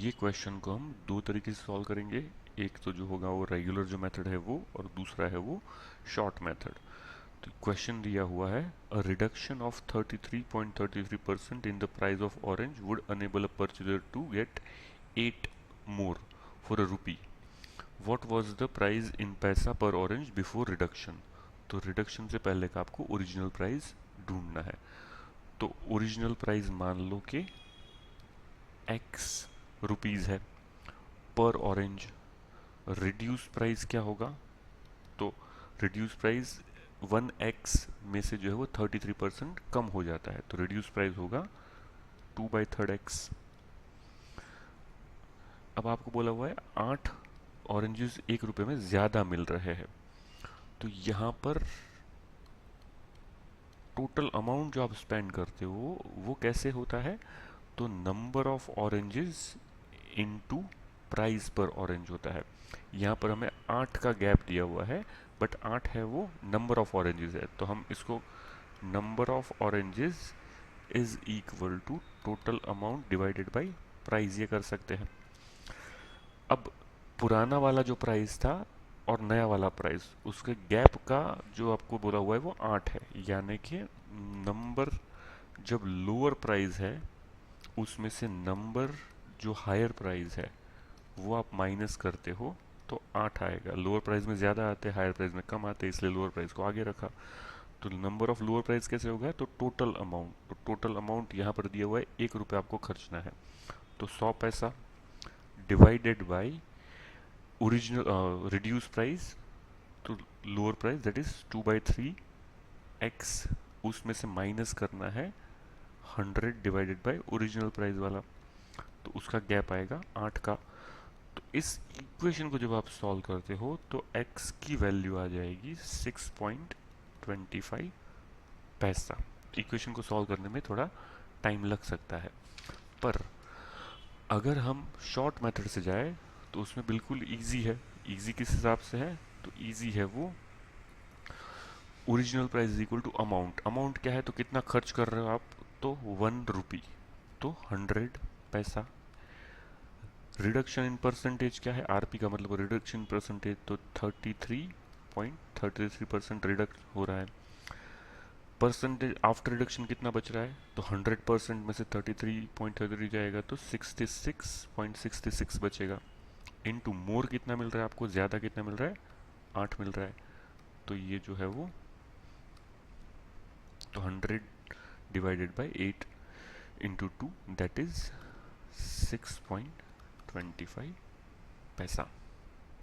ये क्वेश्चन को हम दो तरीके से सॉल्व करेंगे। एक तो जो होगा वो रेगुलर जो मेथड है वो, और दूसरा है वो शॉर्ट मेथड। तो क्वेश्चन दिया हुआ है, a reduction of 33.33% in the price of orange would enable a purchaser to get 8 more for a rupee. What was the price in paisa per orange before reduction. तो रिडक्शन से पहले का आपको original price ढूंढना है। तो ओरिजिनल प्राइस मान लो कि एक्स रुपीज़ है पर ऑरेंज। रिड्यूस प्राइस क्या होगा, तो रिड्यूस प्राइस 1x में से जो है वो 33% कम हो जाता है, तो रिड्यूस प्राइस होगा 2/3x। अब आपको बोला हुआ है 8 ऑरेंजेस 1 रुपये में ज़्यादा मिल रहे हैं, तो यहाँ पर टोटल अमाउंट जो आप स्पेंड करते हो वो कैसे होता है, तो number of oranges into price पर ऑरेंज होता है। यहाँ पर हमें 8 का गैप दिया हुआ है, बट 8 है वो नंबर ऑफ ऑरेंजेस है, तो हम इसको number of oranges is equal to total amount divided by price ये कर सकते हैं। अब पुराना वाला जो प्राइस था और नया वाला प्राइस, उसके गैप का जो आपको बोला हुआ है वो 8 है, यानी कि नंबर जब लोअर प्राइस है उसमें से नंबर जो हायर प्राइस है वो आप माइनस करते हो तो 8 आएगा। लोअर प्राइस में ज़्यादा आते हैं, हायर प्राइस में कम आते हैं, इसलिए लोअर प्राइस को आगे रखा। तो नंबर ऑफ लोअर प्राइस कैसे होगा, तो टोटल अमाउंट, तो टोटल अमाउंट यहाँ पर दिया हुआ है 1 रुपये आपको खर्चना है, तो 100 पैसा divided by original reduce price, तो lower price that is 2/3x, उसमें से माइनस करना है 100 डिवाइडेड बाई ओरिजिनल प्राइस वाला, तो उसका गैप आएगा 8 का। तो इस इक्वेशन को जब आप सॉल्व करते हो तो x की वैल्यू आ जाएगी 6.25 पैसा। इक्वेशन को सॉल्व करने में थोड़ा टाइम लग सकता है, पर अगर हम शॉर्ट मेथड से जाए तो उसमें बिल्कुल इजी है। इजी किस हिसाब से है, तो इजी है वो original price is equal to amount. Amount क्या है, तो कितना खर्च कर रहे हो आप, तो 1 रुपी, तो 100 पैसा। रिडक्शन इन परसेंटेज क्या है, आरपी का मतलब रिडक्शन इन परसेंटेज, तो 33.33% रिडक्ट हो रहा है। परसेंटेज आफ्टर रिडक्शन कितना बच रहा है, तो 100% में से 33.33 जाएगा तो 66.66 बचेगा। इनटू मोर कितना मिल रहा है आपको, ज़्यादा कितना मिल रहा है, 8 मिल रहा है, तो ये जो है वो तो 100 divided by 8 into 2 that is 6.25 पैसा।